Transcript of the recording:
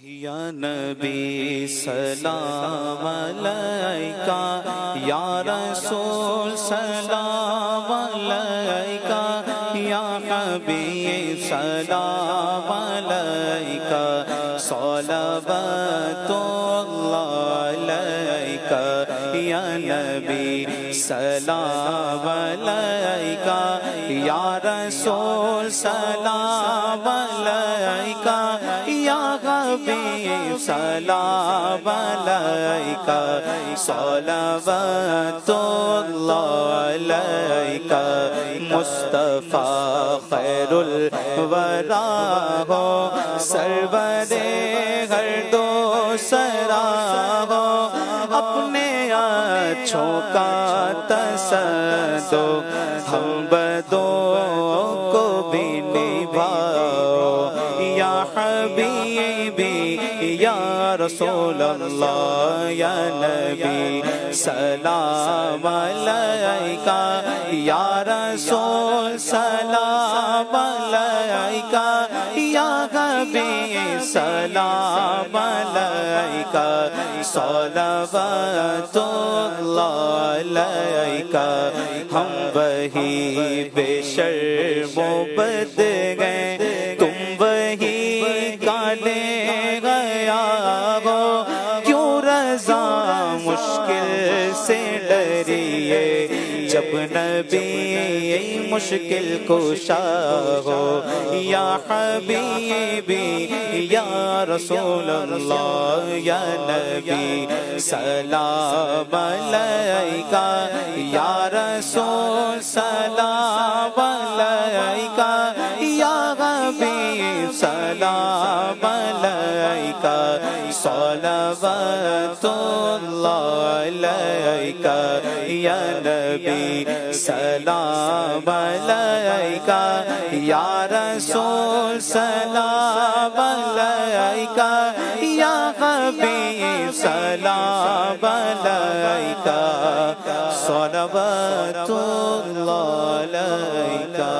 या नबी सलाम अलैका, या रसूल सलाम अलैका, या हबीब सलाम अलैका, सलावतुल्लाह अलैका। या नबी सलाम अलैका, या रसूल सलाम अलैका, या हबीब सलाम अलैका, सलावतुल्लाह अलैका। मुस्तफा खैरुल वरा हो, सरवरे हर दो सरा हो, अपने अच्छों का तसदो हम बदों को भी निभाओ। या हबीबी या रसूल अल्लाह, या नबी सलाम अलैका, या रसूल सलाम अलैका, या हबीब सलाम अलैका, सलावतुल्लाह अलैका। हम वही बेशर्मो बद गए, तुम वही काले गया हो, क्यों रज़ा मुश्किल से डरिए, जब नबी मुश्किल कुशा हो। या हबीबी या रसूल अल्लाह, या नबी सलाम अलैका, या रसूल सलाम अलैका, या हबीब सलाम अलैका, सलावतुल्लाह अलैका। या नबी सलाम अलैका, या रसूल सलाम अलैका, या हबीब सलाम अलैका, सलावतुल्लाह अलैका।